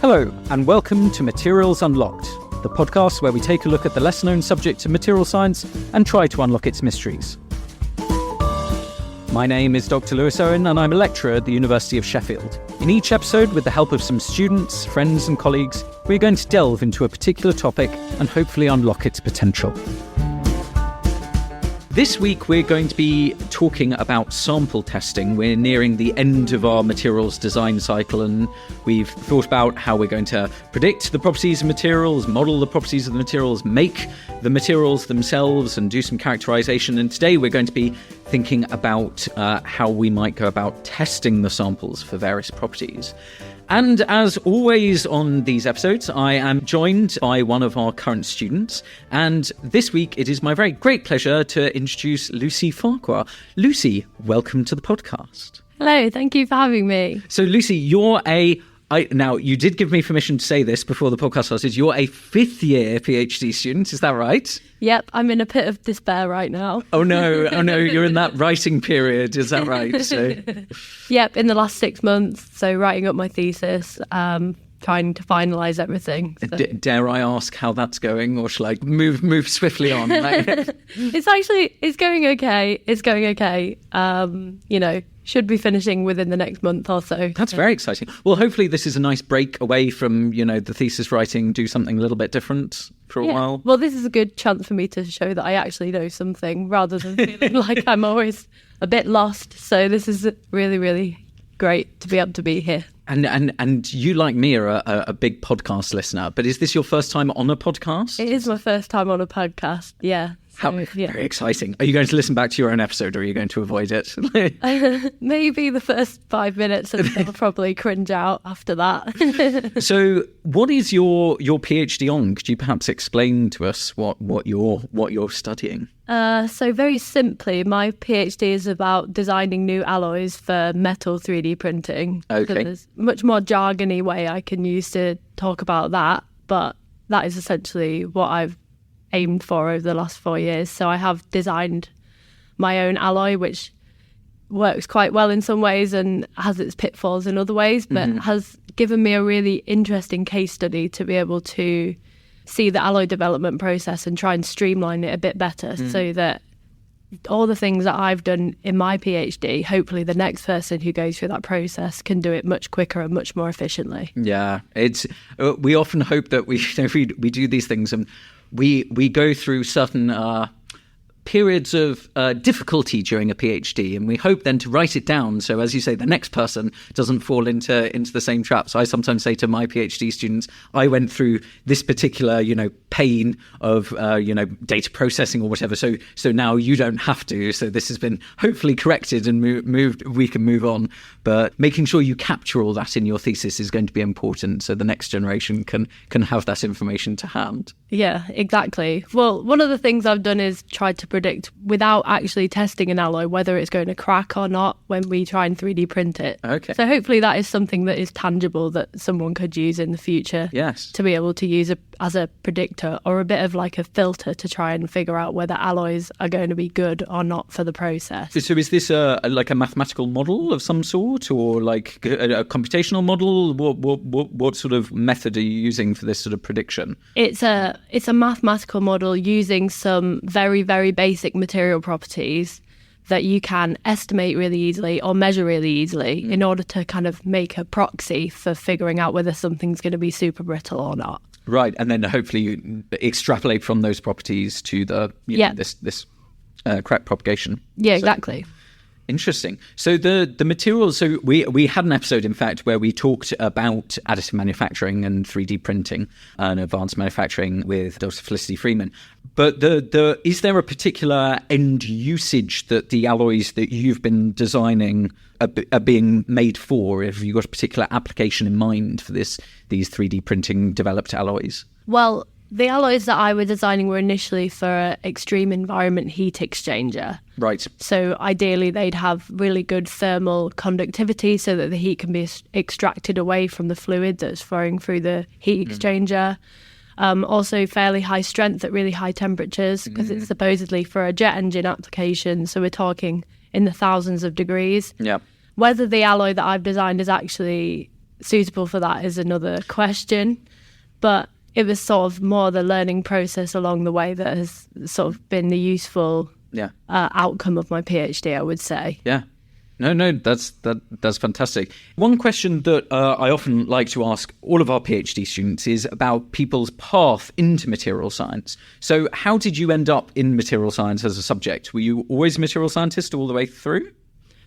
Hello, and welcome to Materials Unlocked, the podcast where we take a look at the lesser-known subject of material science and try to unlock its mysteries. My name is Dr. Lewis Owen, and I'm a lecturer at the University of Sheffield. In each episode, with the help of some students, friends and colleagues, we're going to delve into a particular topic and hopefully unlock its potential. This week, we're going to be talking about sample testing. We're nearing the end of our materials design cycle, and we've thought about how we're going to predict the properties of materials, model the properties of the materials, make the materials themselves, and do some characterization. And today, we're going to be thinking about how we might go about testing the samples for various properties. And as always on these episodes, I am joined by one of our current students. And this week, it is my very great pleasure to introduce Lucy Farquhar. Lucy, welcome to the podcast. Hello, thank you for having me. So Lucy, now, you did give me permission to say this before the podcast started. You're a fifth-year PhD student, is that right? Yep, I'm in a pit of despair right now. Oh no, you're in that writing period, is that right? So... Yep, in the last 6 months, so writing up my thesis, trying to finalise everything. So. Dare I ask how that's going, or shall I move swiftly on? It's going okay. Should be finishing within the next month or so. That's very exciting. Well, hopefully this is a nice break away from, the thesis writing, do something a little bit different for a while. Well, this is a good chance for me to show that I actually know something rather than feeling like I'm always a bit lost. So this is really, really great to be able to be here. And you, like me, are a big podcast listener, but is this your first time on a podcast? It is my first time on a podcast, yeah. Very exciting. Are you going to listen back to your own episode, or are you going to avoid it? Maybe the first 5 minutes, and I'll probably cringe out after that. So what is your PhD on? Could you perhaps explain to us what you're studying? So very simply, my PhD is about designing new alloys for metal 3D printing. Okay. So there's a much more jargony way I can use to talk about that, but that is essentially what I've aimed for over the last 4 years. So I have designed my own alloy, which works quite well in some ways and has its pitfalls in other ways, but has given me a really interesting case study to be able to see the alloy development process and try and streamline it a bit better so that all the things that I've done in my PhD, hopefully the next person who goes through that process can do it much quicker and much more efficiently. Yeah, we often hope that we do these things and we go through certain periods of difficulty during a PhD, and we hope then to write it down so, as you say, the next person doesn't fall into the same trap. So I sometimes say to my PhD students, I went through this particular pain of data processing or whatever, so now you don't have to. So this has been hopefully corrected and moved. We can move on, but making sure you capture all that in your thesis is going to be important, so the next generation can have that information to hand. Yeah, exactly. Well, one of the things I've done is tried to predict, without actually testing an alloy, whether it's going to crack or not when we try and 3D print it. Okay. So hopefully that is something that is tangible that someone could use in the future. Yes. To be able to use as a predictor or a bit of like a filter to try and figure out whether alloys are going to be good or not for the process. So is this like a mathematical model of some sort, or like a computational model? What sort of method are you using for this sort of prediction? It's a mathematical model using some very, very basic material properties that you can estimate really easily or measure really easily in order to kind of make a proxy for figuring out whether something's going to be super brittle or not. Right, and then hopefully you extrapolate from those properties to the this crack propagation. Yeah, exactly. Interesting. So the materials, so we had an episode, in fact, where we talked about additive manufacturing and 3D printing and advanced manufacturing with Dr. Felicity Freeman. But is there a particular end usage that the alloys that you've been designing are being made for? Have you got a particular application in mind for these 3D printing developed alloys? Well, the alloys that I was designing were initially for an extreme environment heat exchanger. Right. So ideally they'd have really good thermal conductivity so that the heat can be extracted away from the fluid that's flowing through the heat exchanger. Also fairly high strength at really high temperatures because it's supposedly for a jet engine application. So we're talking in the thousands of degrees. Yeah. Whether the alloy that I've designed is actually suitable for that is another question. But it was sort of more the learning process along the way that has sort of been the useful outcome of my PhD, I would say. Yeah. No, that's fantastic. One question that I often like to ask all of our PhD students is about people's path into material science. So how did you end up in material science as a subject? Were you always a material scientist all the way through?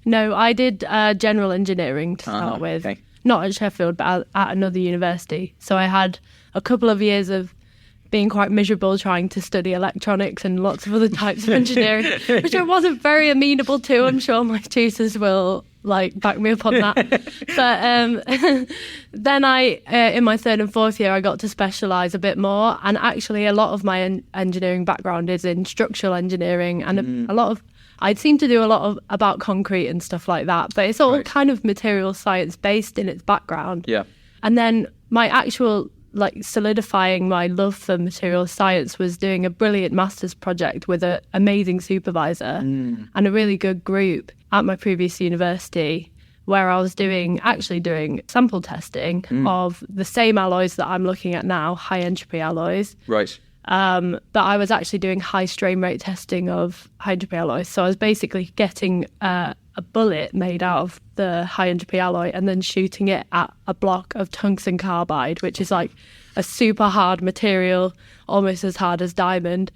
No, I did general engineering to start with. Okay. Not at Sheffield, but at another university. So I had a couple of years of being quite miserable trying to study electronics and lots of other types of engineering, which I wasn't very amenable to. I'm sure my tutors will back me up on that. But then in my third and fourth year, I got to specialise a bit more. And actually, a lot of my engineering background is in structural engineering, and I'd seem to do a lot about concrete and stuff like that. But it's all kind of material science based in its background. Yeah. And then my actual solidifying my love for material science was doing a brilliant master's project with an amazing supervisor and a really good group at my previous university, where I was doing sample testing of the same alloys that I'm looking at now, high entropy alloys. Right. But I was actually doing high strain rate testing of high entropy alloys. So I was basically getting a bullet made out of the high entropy alloy and then shooting it at a block of tungsten carbide, which is like a super hard material, almost as hard as diamond,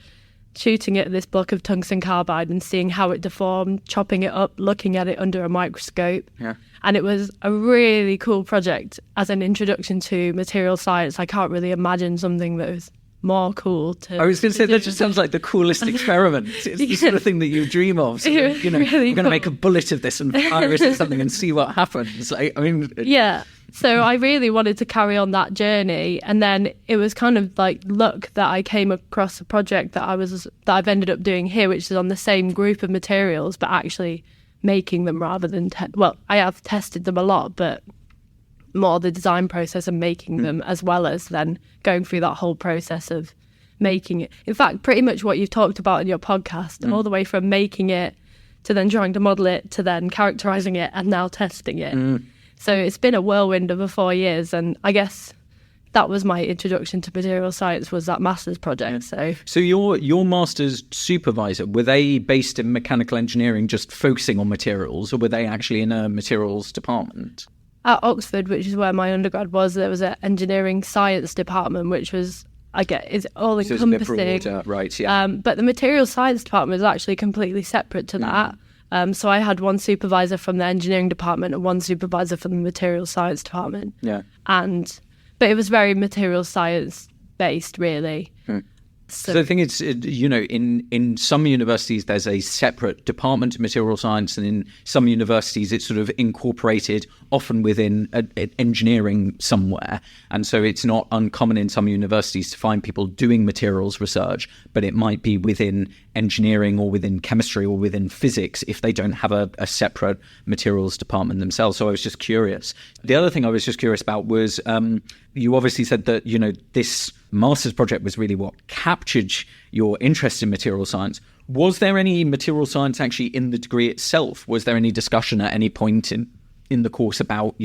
shooting it at this block of tungsten carbide and seeing how it deformed, chopping it up, looking at it under a microscope. Yeah. And it was a really cool project as an introduction to material science. I can't really imagine something that was more cool to I was going to say, that just sounds like the coolest experiment. It's the sort of thing that you dream of. So, Really we're going to cool. make a bullet of this and fire it at something and see what happens. Yeah. So I really wanted to carry on that journey. And then it was kind of luck that I came across a project that I've ended up doing here, which is on the same group of materials, but actually making them rather than... I have tested them a lot, but more the design process and making them, as well as then going through that whole process of making it. In fact, pretty much what you've talked about in your podcast, all the way from making it to then trying to model it to then characterizing it and now testing it. So it's been a whirlwind of 4 years, and I guess that was my introduction to material science, was that master's project. So your master's supervisor, were they based in mechanical engineering just focusing on materials, or were they actually in a materials department? At Oxford, which is where my undergrad was, there was an engineering science department, which was, is all encompassing. So it's a bit broader, right? Yeah. But the material science department was actually completely separate to that. So I had one supervisor from the engineering department and one supervisor from the material science department. Yeah. But it was very material science based, really. So the thing is, in some universities, there's a separate department of material science, and in some universities, it's sort of incorporated, often within engineering somewhere. And so it's not uncommon in some universities to find people doing materials research, but it might be within engineering or within chemistry or within physics if they don't have a separate materials department themselves. So I was just curious. The other thing I was just curious about was you obviously said that, this master's project was really what captured your interest in material science. Was there any material science actually in the degree itself? Was there any discussion at any point in the course about,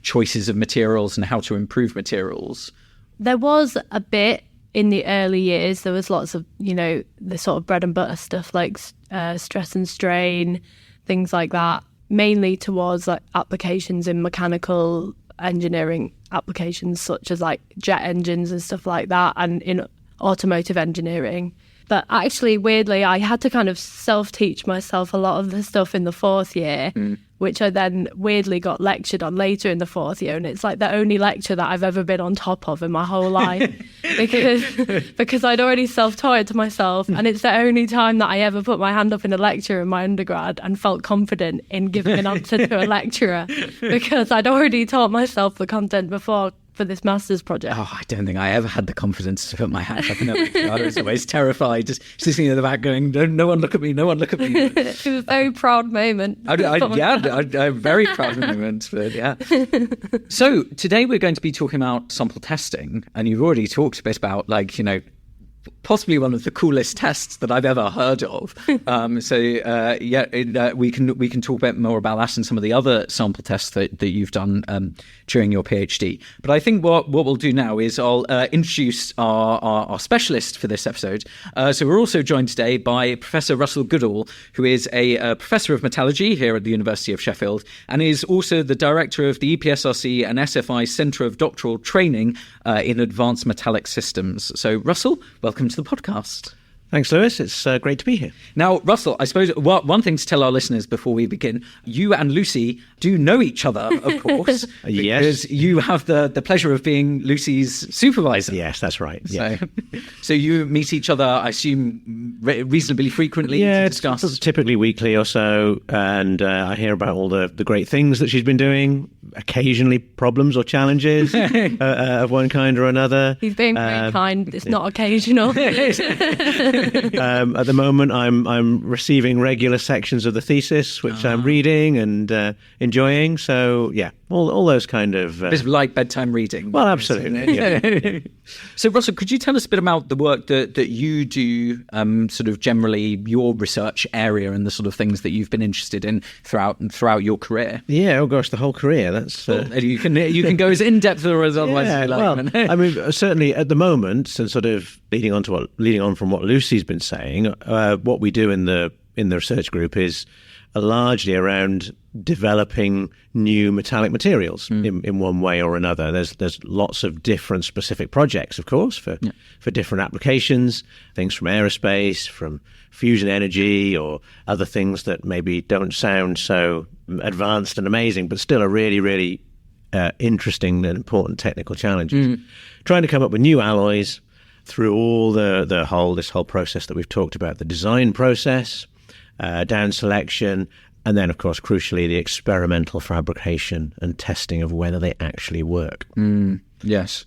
choices of materials and how to improve materials? There was a bit in the early years. There was lots of, the sort of bread and butter stuff like stress and strain, things like that, mainly towards applications in mechanical engineering applications such as jet engines and stuff like that, and in automotive engineering. But actually, weirdly, I had to kind of self-teach myself a lot of the stuff in the fourth year, which I then weirdly got lectured on later in the fourth year. And it's the only lecture that I've ever been on top of in my whole life because I'd already self-taught it to myself. And it's the only time that I ever put my hand up in a lecture in my undergrad and felt confident in giving an answer to a lecturer, because I'd already taught myself the content before for this master's project. Oh, I don't think I ever had the confidence to put my hand up in a lecture. I was always terrified, just sitting in the back going, no one look at me, no one look at me. It was a very proud moment. I'm very proud moment, but yeah. So today we're going to be talking about sample testing, and you've already talked a bit about possibly one of the coolest tests that I've ever heard of. We can talk a bit more about that and some of the other sample tests that you've done during your PhD. But I think what we'll do now is I'll introduce our specialist for this episode. So we're also joined today by Professor Russell Goodall, who is a Professor of Metallurgy here at the University of Sheffield and is also the Director of the EPSRC and SFI Centre of Doctoral Training in Advanced Metallic Systems. So Russell, welcome to the podcast. Thanks, Lewis. It's great to be here. Now, Russell, I suppose one thing to tell our listeners before we begin, you and Lucy do know each other, of course. Yes. Because you have the pleasure of being Lucy's supervisor. Yes, that's right. Yes. So you meet each other, I assume, reasonably frequently to discuss? It's typically weekly or so, and I hear about all the great things that she's been doing, occasionally problems or challenges of one kind or another. He's being very kind. It's not occasional. At the moment, I'm receiving regular sections of the thesis, which I'm reading and enjoying. So, yeah, all those kind of... bit of light bedtime reading. Well, absolutely. Yeah. So, Russell, could you tell us a bit about the work that you do, sort of generally your research area and the sort of things that you've been interested in throughout your career? Yeah, oh gosh, the whole career. That's you can go as in-depth or as otherwise as you like. Well, I mean, certainly at the moment, and sort of leading on from what Lucy's been saying, what we do in the research group is largely around developing new metallic materials in one way or another. There's lots of different specific projects, of course, for different applications, things from aerospace, from fusion energy, or other things that maybe don't sound so advanced and amazing, but still are really, really interesting and important technical challenges. Trying to come up with new alloys through all this whole process that we've talked about, the design process, down selection, and then, of course, crucially, the experimental fabrication and testing of whether they actually work. Yes.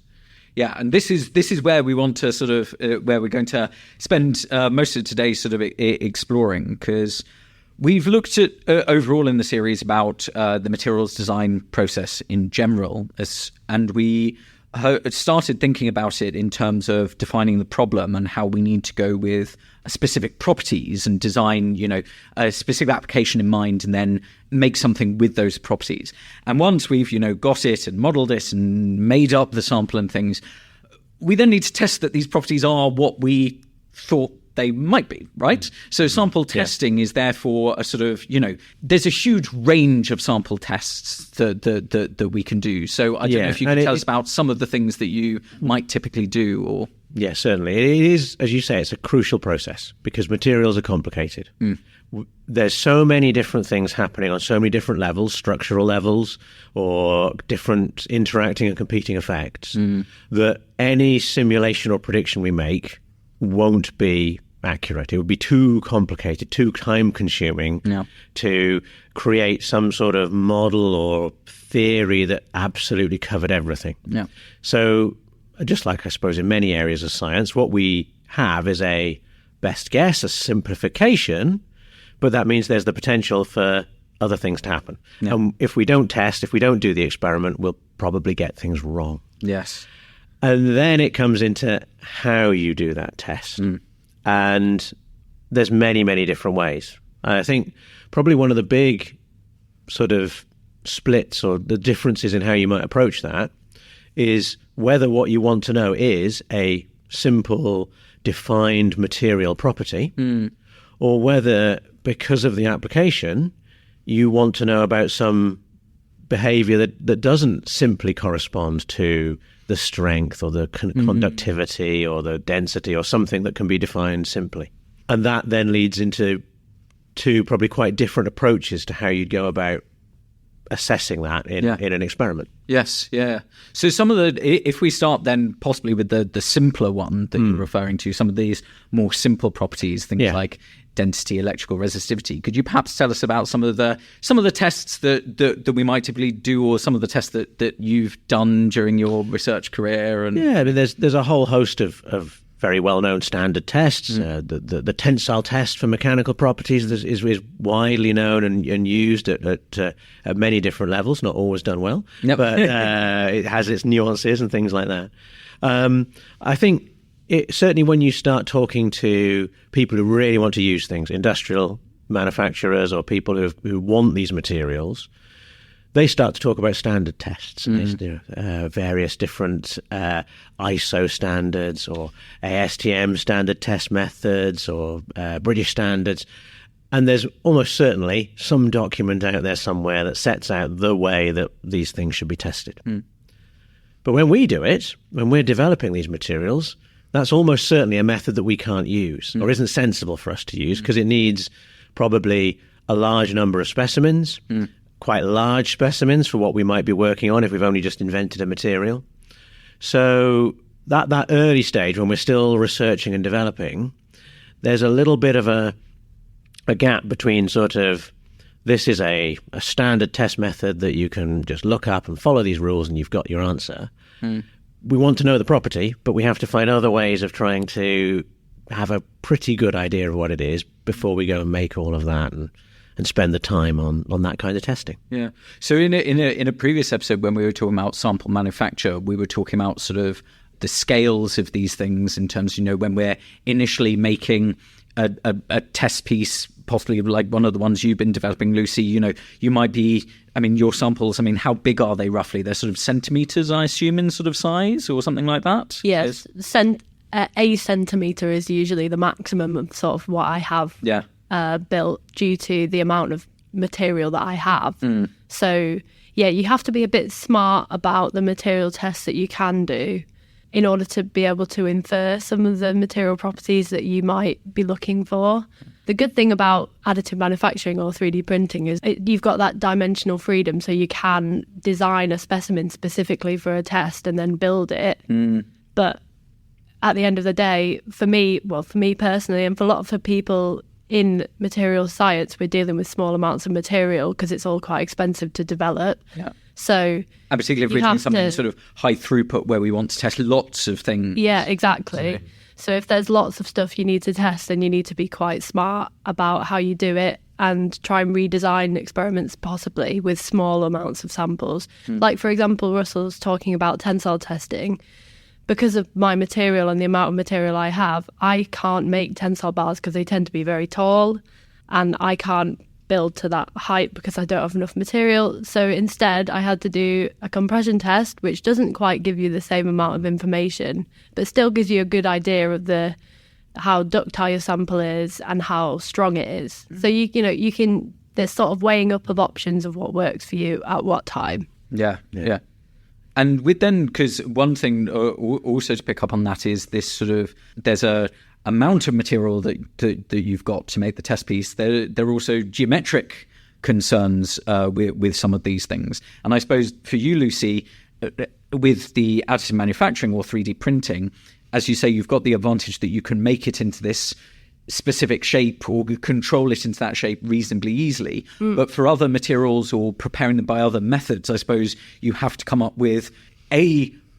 Yeah, and this is where we want to sort of where we're going to spend most of today sort of exploring, because we've looked at overall in the series about the materials design process in general, and we started thinking about it in terms of defining the problem and how we need to go with specific properties and design, a specific application in mind and then make something with those properties. And once we've, got it and modeled it and made up the sample and things, we then need to test that these properties are what we thought they might be, right? So sample testing is therefore a sort of, there's a huge range of sample tests that we can do. So I don't know if you can tell us about some of the things that you might typically do or... Yeah, certainly. It is, as you say, it's a crucial process because materials are complicated. There's so many different things happening on so many different levels, structural levels, or different interacting and competing effects, that any simulation or prediction we make won't be accurate. It would be too complicated, too time-consuming to create some sort of model or theory that absolutely covered everything. Yeah. So just like I suppose in many areas of science, what we have is a best guess, a simplification, but that means there's the potential for other things to happen. Yeah. And if we don't test, if we don't do the experiment, we'll probably get things wrong. Yes. And then it comes into how you do that test. And there's many, many different ways. I think probably one of the big sort of splits or the differences in how you might approach that is whether what you want to know is a simple, defined material property, or whether, because of the application, you want to know about some behavior that doesn't simply correspond to the strength or the conductivity or the density or something that can be defined simply. And that then leads into two probably quite different approaches to how you'd go about assessing that in an experiment. Yes, yeah. So some of if we start then possibly with the simpler one that you're referring to, some of these more simple properties, things like density, electrical resistivity. Could you perhaps tell us about some of the tests that we might typically do, or some of the tests that you've done during your research career? And I mean, there's a whole host of very well-known standard tests. The tensile test for mechanical properties is widely known and used at many different levels, not always done well, but it has its nuances and things like that. I think certainly when you start talking to people who really want to use things, industrial manufacturers or people who want these materials, they start to talk about standard tests, various different ISO standards or ASTM standard test methods or British standards. And there's almost certainly some document out there somewhere that sets out the way that these things should be tested. But when we do it, when we're developing these materials, that's almost certainly a method that we can't use or isn't sensible for us to use because it needs probably a large number of specimens, quite large specimens for what we might be working on if we've only just invented a material. So that early stage when we're still researching and developing, there's a little bit of a gap between sort of this is a standard test method that you can just look up and follow these rules and you've got your answer. We want to know the property, but we have to find other ways of trying to have a pretty good idea of what it is before we go and make all of that and spend the time on that kind of testing. Yeah. So in a previous episode when we were talking about sample manufacture, we were talking about sort of the scales of these things in terms, when we're initially making a test piece, possibly like one of the ones you've been developing, Lucy, you might be, your samples, how big are they roughly? They're sort of centimetres, I assume, in sort of size or something like that? Yes. A centimetre is usually the maximum of sort of what I have built due to the amount of material that I have. So, you have to be a bit smart about the material tests that you can do in order to be able to infer some of the material properties that you might be looking for. The good thing about additive manufacturing or 3D printing is you've got that dimensional freedom, so you can design a specimen specifically for a test and then build it. But at the end of the day, for me personally, and for a lot of people in material science, we're dealing with small amounts of material because it's all quite expensive to develop. Yeah. So, and particularly if we're doing something sort of high throughput where we want to test lots of things. Yeah, exactly. So if there's lots of stuff you need to test, then you need to be quite smart about how you do it and try and redesign experiments possibly with small amounts of samples. Like, for example, Russell's talking about tensile testing. Because of my material and the amount of material I have, I can't make tensile bars because they tend to be very tall, and I can't build to that height because I don't have enough material. So instead, I had to do a compression test, which doesn't quite give you the same amount of information, but still gives you a good idea of how ductile your sample is and how strong it is. So you can, there's sort of weighing up of options of what works for you at what time. Yeah. And because one thing also to pick up on that is this sort of, there's a amount of material that you've got to make the test piece. There are also geometric concerns with some of these things. And I suppose for you, Lucy, with the additive manufacturing or 3D printing, as you say, you've got the advantage that you can make it into this specific shape or control it into that shape reasonably easily. But for other materials or preparing them by other methods, I suppose you have to come up with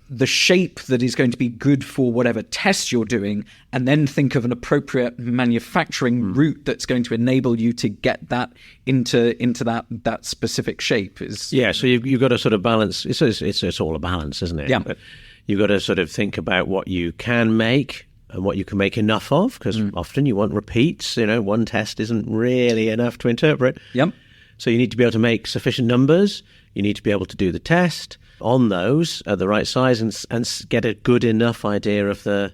the shape that is going to be good for whatever test you're doing, and then think of an appropriate manufacturing route that's going to enable you to get that into that specific shape. So you've got to sort of balance. It's all a balance, isn't it? Yeah. But you've got to sort of think about what you can make and what you can make enough of, because often you want repeats. One test isn't really enough to interpret. Yep. So you need to be able to make sufficient numbers. You need to be able to do the test on those at the right size and get a good enough idea of the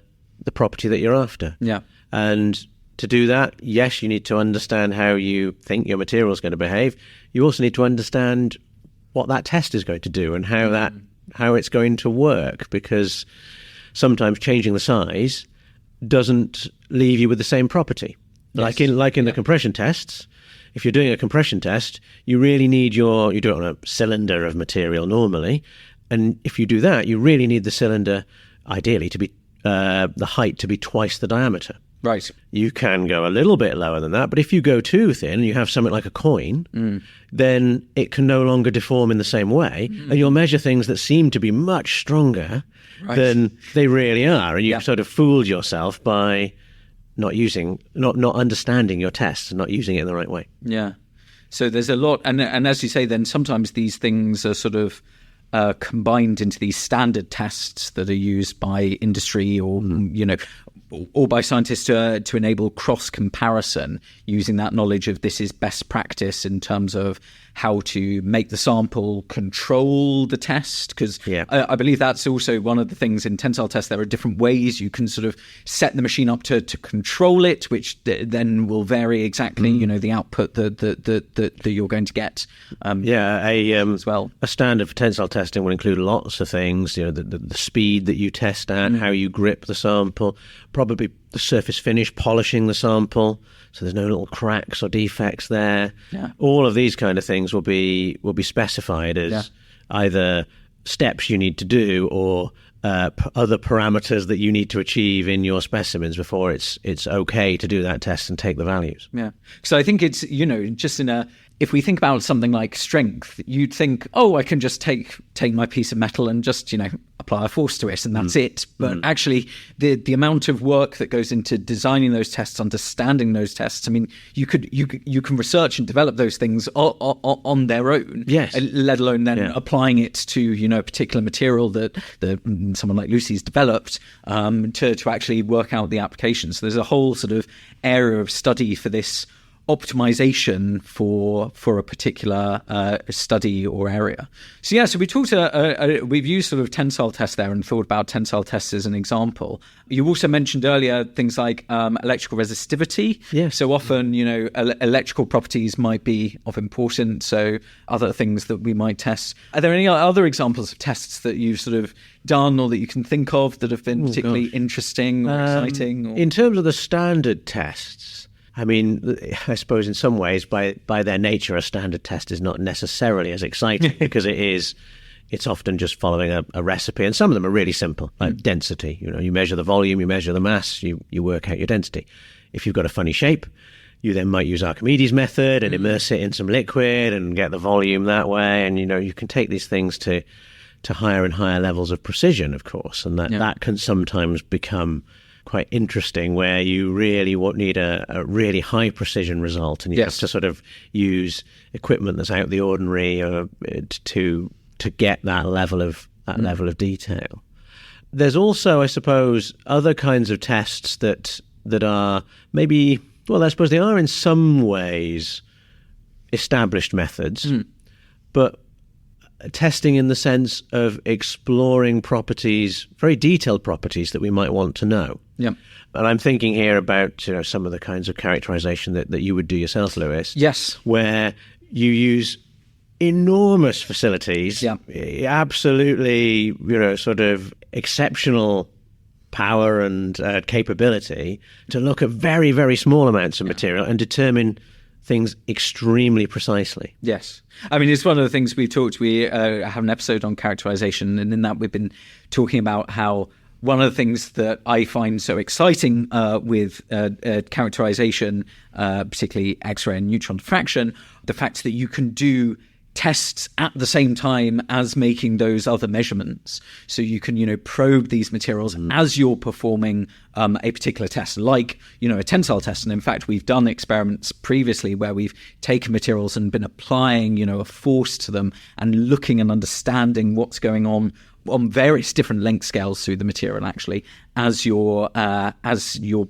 property that you're after. Yeah. And to do that, yes, you need to understand how you think your material is going to behave. You also need to understand what that test is going to do and how it's going to work, because sometimes changing the size doesn't leave you with the same property. Yes. Like in the compression tests, if you're doing a compression test, you really need you do it on a cylinder of material normally. And if you do that, you really need the cylinder, ideally, to be the height to be twice the diameter. Right. You can go a little bit lower than that, but if you go too thin and you have something like a coin, then it can no longer deform in the same way, and you'll measure things that seem to be much stronger than they really are, and you've sort of fooled yourself by not understanding your tests and not using it in the right way. Yeah. So there's a lot, and as you say, then sometimes these things are sort of combined into these standard tests that are used by industry or by scientists to enable cross comparison, using that knowledge of this is best practice in terms of how to make the sample control the test. Because I believe that's also one of the things in tensile tests. There are different ways you can sort of set the machine up to control it, which then will vary exactly, the output that you're going to get. As well. A standard for tensile testing will include lots of things, the speed that you test at, how you grip the sample, probably the surface finish, polishing the sample, so there's no little cracks or defects there. All of these kind of things will be specified as either steps you need to do or other parameters that you need to achieve in your specimens before it's okay to do that test and take the values. So I think it's just if we think about something like strength, you'd think, I can just take my piece of metal and just, apply a force to it and that's it. But actually, the amount of work that goes into designing those tests, understanding those tests, I mean, you can research and develop those things on their own, let alone then applying it to, a particular material that someone like Lucy's developed to actually work out the application. So there's a whole sort of area of study for this optimization for a particular study or area. So we talked we've used sort of tensile tests there and thought about tensile tests as an example. You also mentioned earlier things like electrical resistivity. So often electrical properties might be of importance, so other things that we might test. Are there any other examples of tests that you've sort of done or that you can think of that have been particularly interesting or exciting? In terms of the standard tests, I mean, I suppose in some ways, by their nature, a standard test is not necessarily as exciting because it's often just following a recipe, and some of them are really simple, like density. You measure the volume, you measure the mass, you work out your density. If you've got a funny shape, you then might use Archimedes' method and immerse it in some liquid and get the volume that way. And you can take these things to higher and higher levels of precision, of course, and that can sometimes become quite interesting, where you really need a really high precision result, and you have to sort of use equipment that's out of the ordinary to get that level of detail. There's also, I suppose, other kinds of tests that are maybe, I suppose they are in some ways established methods, but testing in the sense of exploring properties, very detailed properties that we might want to know. And I'm thinking here about some of the kinds of characterization that you would do yourself, Lewis. Where you use enormous facilities, absolutely, sort of exceptional power and capability to look at very, very small amounts of material and determine things extremely precisely. I mean, it's one of the things we have an episode on characterization, and in that we've been talking about how one of the things that I find so exciting with characterization, particularly X-ray and neutron diffraction, the fact that you can do tests at the same time as making those other measurements. So you can, probe these materials as you're performing a particular test, like, a tensile test. And in fact, we've done experiments previously where we've taken materials and been applying, a force to them and looking and understanding what's going on various different length scales through the material, actually, as you're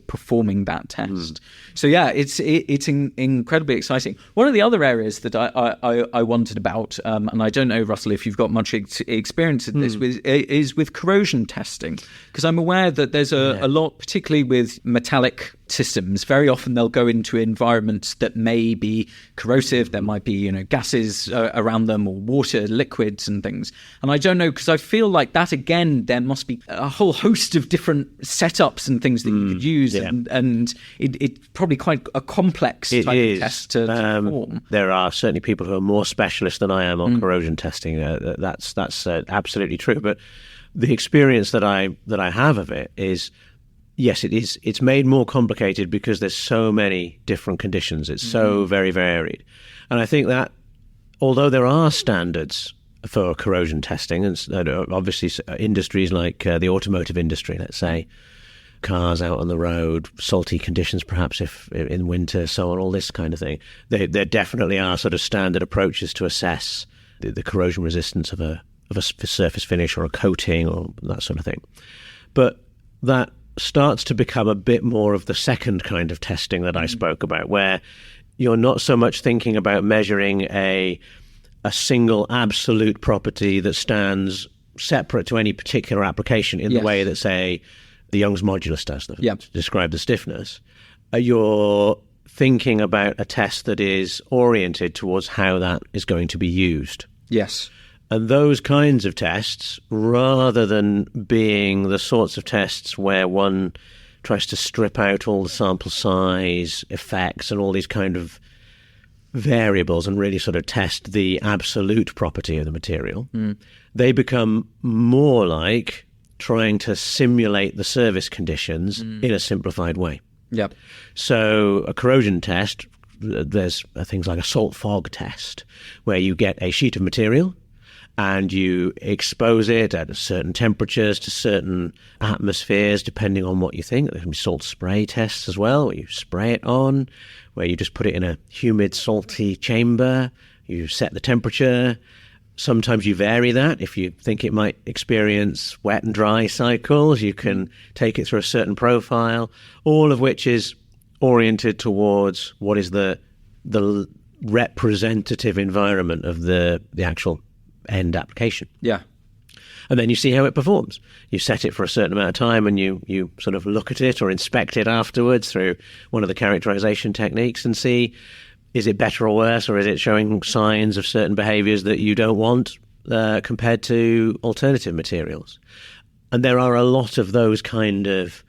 performing that test. So it's incredibly exciting. One of the other areas that I wondered about, and I don't know, Russell, if you've got much experience in this, is with corrosion testing, because I'm aware that there's a lot, particularly with metallic systems. Very often they'll go into environments that may be corrosive. There might be gases around them, or water, liquids and things. And I don't know, because I feel like that, again, there must be a whole host of different setups and things that you could use, and it's probably quite a complex type of test to perform. There are certainly people who are more specialist than I am on corrosion testing. That's absolutely true. But the experience that I have of it is, yes, it is. It's made more complicated because there's so many different conditions. It's so very varied, and I think that although there are standards for corrosion testing, and obviously industries like the automotive industry, let's say, cars out on the road, salty conditions perhaps if in winter, so on, all this kind of thing. There definitely are sort of standard approaches to assess the corrosion resistance of a of a surface finish or a coating or that sort of thing. But that starts to become a bit more of the second kind of testing that I spoke about, where you're not so much thinking about measuring a single absolute property that stands separate to any particular application in the way that, say, the Young's modulus does, to describe the stiffness. You're thinking about a test that is oriented towards how that is going to be used. Yes. And those kinds of tests, rather than being the sorts of tests where one tries to strip out all the sample size, effects, and all these kind of variables and really sort of test the absolute property of the material, they become more like trying to simulate the service conditions in a simplified way. Yep. So a corrosion test, there's things like a salt fog test, where you get a sheet of material and you expose it at certain temperatures to certain atmospheres, depending on what you think. There can be salt spray tests as well, where you spray it on, where you just put it in a humid, salty chamber. You set the temperature. Sometimes you vary that. If you think it might experience wet and dry cycles, you can take it through a certain profile, all of which is oriented towards what is the representative environment of the actual end application. Yeah. And then you see how it performs. You set it for a certain amount of time and you sort of look at it or inspect it afterwards through one of the characterization techniques and see, is it better or worse, or is it showing signs of certain behaviors that you don't want compared to alternative materials? And there are a lot of those kind of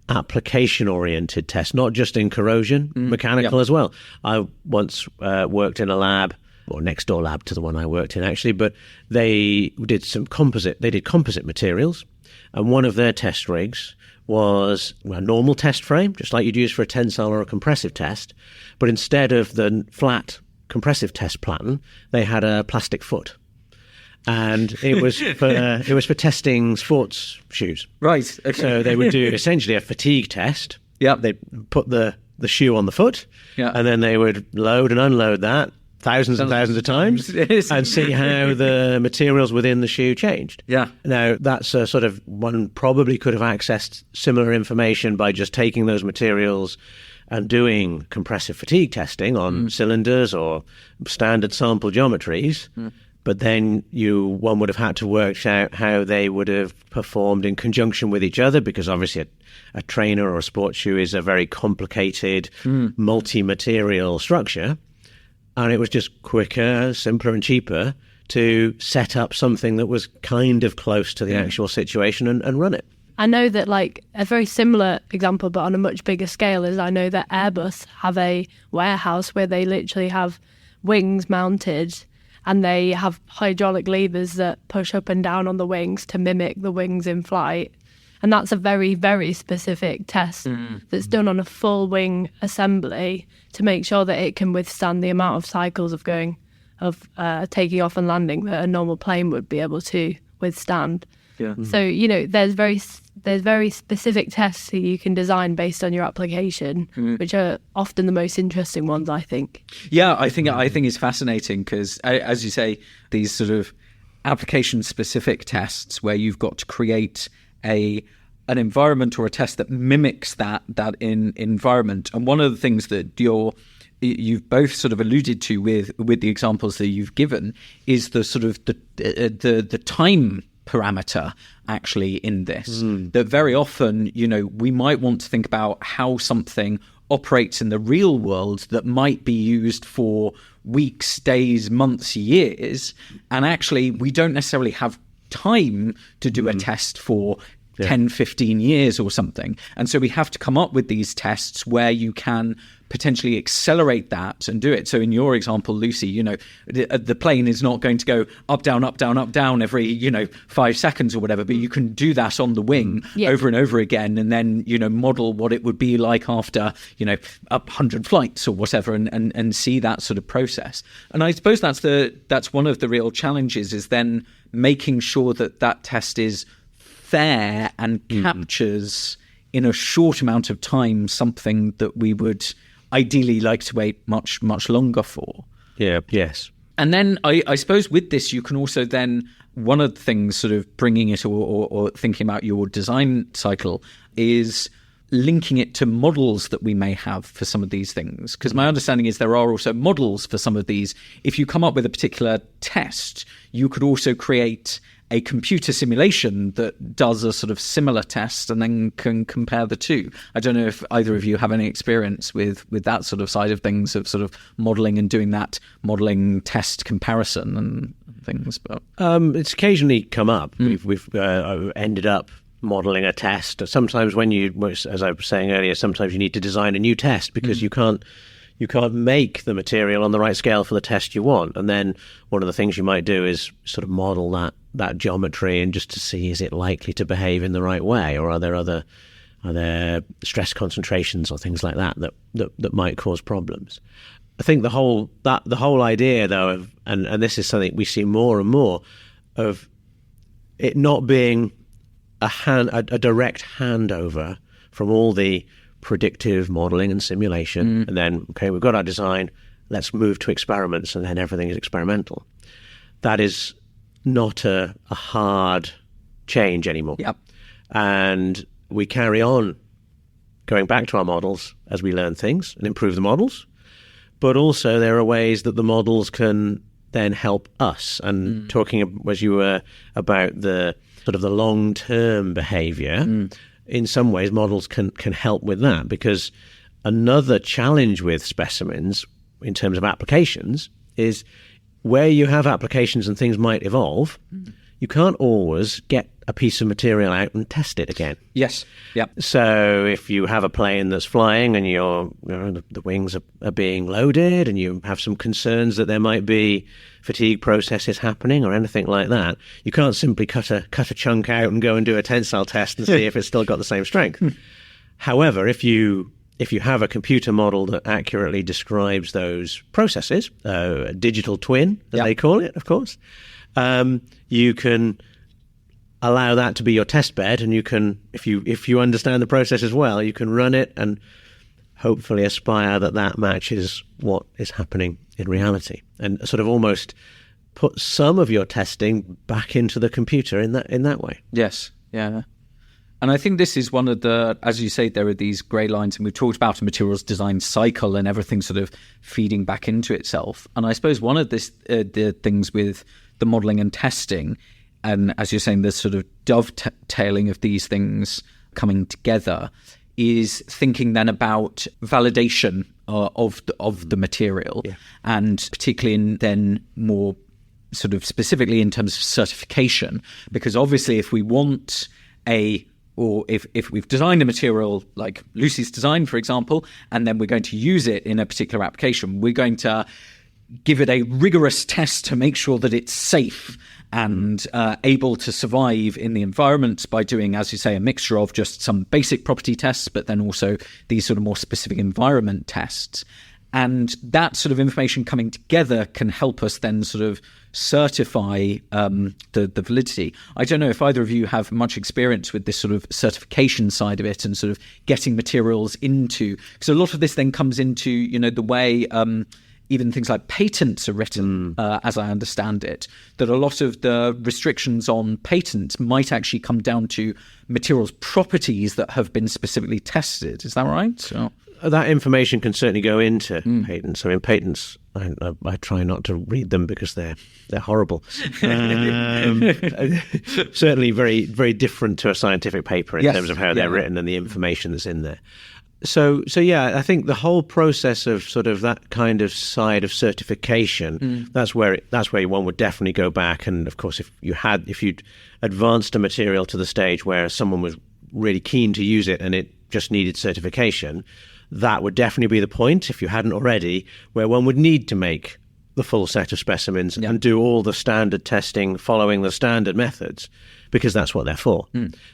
application-oriented tests, not just in corrosion, mechanical as well. I once worked in a lab, or next door lab to the one I worked in actually, but they did composite materials, and one of their test rigs was a normal test frame, just like you'd use for a tensile or a compressive test, but instead of the flat compressive test pattern, they had a plastic foot. And it was for testing sports shoes. Right. Okay. So they would do essentially a fatigue test. Yeah. They'd put the shoe on the foot, and then they would load and unload that thousands and thousands of times and see how the materials within the shoe changed. Yeah. Now, that's a sort of, one probably could have accessed similar information by just taking those materials and doing compressive fatigue testing on cylinders or standard sample geometries. But then one would have had to work out how they would have performed in conjunction with each other, because obviously a trainer or a sports shoe is a very complicated, multi-material structure. And it was just quicker, simpler and cheaper to set up something that was kind of close to the actual situation and run it. I know that, like, a very similar example, but on a much bigger scale, is I know that Airbus have a warehouse where they literally have wings mounted and they have hydraulic levers that push up and down on the wings to mimic the wings in flight. And that's a very, very specific test that's done on a full wing assembly to make sure that it can withstand the amount of cycles of taking off and landing that a normal plane would be able to withstand. Yeah. So, there's very specific tests that you can design based on your application, which are often the most interesting ones, I think. Yeah, I think it's fascinating because, as you say, these sort of application-specific tests where you've got to create an environment or a test that mimics that environment. And one of the things that you've both sort of alluded to with the examples that you've given is the sort of the time parameter actually in this. That very often, we might want to think about how something operates in the real world that might be used for weeks, days, months, years, and actually we don't necessarily have time to do a test for 10, 15 years or something. And so we have to come up with these tests where you can potentially accelerate that and do it. So in your example, Lucy, the plane is not going to go up, down, up, down, up, down every, 5 seconds or whatever, but you can do that on the wing over and over again and then, model what it would be like after, 100 flights or whatever and see that sort of process. And I suppose that's one of the real challenges, is then making sure that test is fair and captures in a short amount of time something that we would ideally like to wait much, much longer for. Yeah, yes. And then I suppose with this, you can also then one of the things sort of bringing it or thinking about your design cycle is linking it to models that we may have for some of these things. Because my understanding is there are also models for some of these. If you come up with a particular test, you could also create a computer simulation that does a sort of similar test and then can compare the two. I don't know if either of you have any experience with that sort of side of things, of sort of modelling and doing that modelling test comparison and things. But it's occasionally come up. We've ended up modelling a test. Sometimes when you, as I was saying earlier, sometimes you need to design a new test because you can't make the material on the right scale for the test you want. And then one of the things you might do is sort of model that geometry and just to see, is it likely to behave in the right way, or are there stress concentrations or things like that might cause problems. I think the whole idea though of, and this is something we see more and more of, it not being a direct handover from all the predictive modelling and simulation, and then, okay, we've got our design, let's move to experiments, and then everything is experimental. That is not a hard change anymore. Yep. And we carry on going back to our models as we learn things and improve the models, but also there are ways that the models can then help us. And talking, as you were, about the sort of the long-term behaviour, in some ways models can help with that, because another challenge with specimens in terms of applications is where you have applications and things might evolve, you can't always get a piece of material out and test it again. Yes. Yep. So if you have a plane that's flying and the wings are being loaded and you have some concerns that there might be fatigue processes happening or anything like that, you can't simply cut a chunk out and go and do a tensile test and see if it's still got the same strength. However, if you have a computer model that accurately describes those processes, a digital twin, as they call it, of course, you can allow that to be your test bed, and you can, if you understand the process as well, you can run it and hopefully aspire that matches what is happening in reality, and sort of almost put some of your testing back into the computer in that way. Yes. Yeah. And I think this is one of the, as you say, there are these grey lines, and we've talked about a materials design cycle and everything sort of feeding back into itself. And I suppose one of the things with the modelling and testing, and as you're saying, the sort of dovetailing of these things coming together, is thinking then about validation of the material, and particularly in then more sort of specifically in terms of certification, because obviously if we want if we've designed a material like Lucy's design, for example, and then we're going to use it in a particular application, we're going to give it a rigorous test to make sure that it's safe and able to survive in the environment by doing, as you say, a mixture of just some basic property tests, but then also these sort of more specific environment tests. And that sort of information coming together can help us then sort of certify the validity. I don't know if either of you have much experience with this sort of certification side of it and sort of getting materials into, because a lot of this then comes into, the way even things like patents are written, as I understand it, that a lot of the restrictions on patents might actually come down to materials properties that have been specifically tested. Is that right? So that information can certainly go into patents. I mean, patents, I try not to read them because they're horrible. Certainly very, very different to a scientific paper in terms of how they're written and the information that's in there. So yeah, I think the whole process of sort of that kind of side of certification, that's where one would definitely go back. And of course, if you'd advanced a material to the stage where someone was really keen to use it and it just needed certification, that would definitely be the point, if you hadn't already, where one would need to make the full set of specimens and do all the standard testing following the standard methods, because that's what they're for.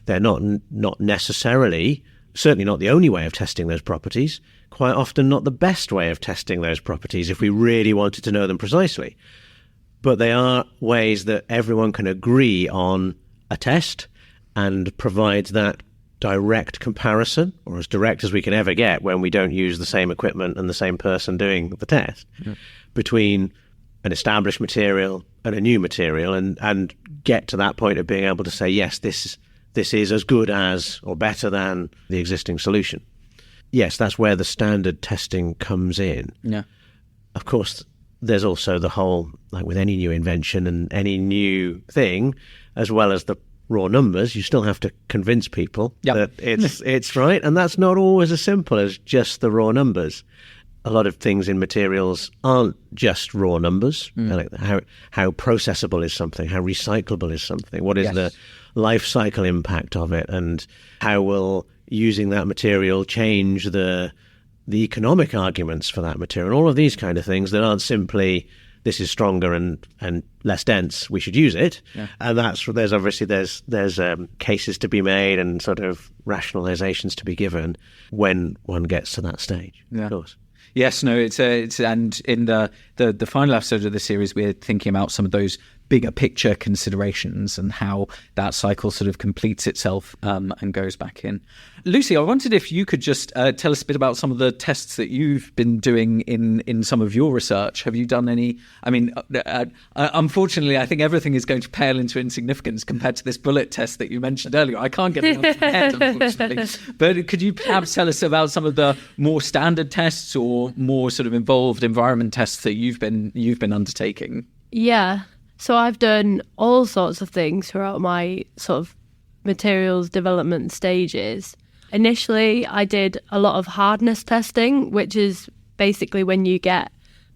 They're not necessarily, certainly not the only way of testing those properties, quite often not the best way of testing those properties if we really wanted to know them precisely. But they are ways that everyone can agree on a test and provides that direct comparison, or as direct as we can ever get when we don't use the same equipment and the same person doing the test, between an established material and a new material, and get to that point of being able to say, yes, this is as good as or better than the existing solution. Yes, that's where the standard testing comes in. Yeah. Of course, there's also the whole, like with any new invention and any new thing, as well as the raw numbers, you still have to convince people that it's right. And that's not always as simple as just the raw numbers. A lot of things in materials aren't just raw numbers. Like how processable is something, how recyclable is something, what is the life cycle impact of it, and how will using that material change the economic arguments for that material. All of these kind of things that aren't simply this is stronger and less dense, we should use it. And there's cases to be made and sort of rationalizations to be given when one gets to that stage. Of course. Yes, no, it's and in the final episode of the series, we're thinking about some of those bigger picture considerations and how that cycle sort of completes itself and goes back in. Lucy, I wondered if you could just tell us a bit about some of the tests that you've been doing in some of your research. Have you done any? I mean, unfortunately, I think everything is going to pale into insignificance compared to this bullet test that you mentioned earlier. I can't get it off my head, unfortunately. But could you perhaps tell us about some of the more standard tests or more sort of involved environment tests that you've been undertaking? Yeah. So I've done all sorts of things throughout my sort of materials development stages. Initially, I did a lot of hardness testing, which is basically when you get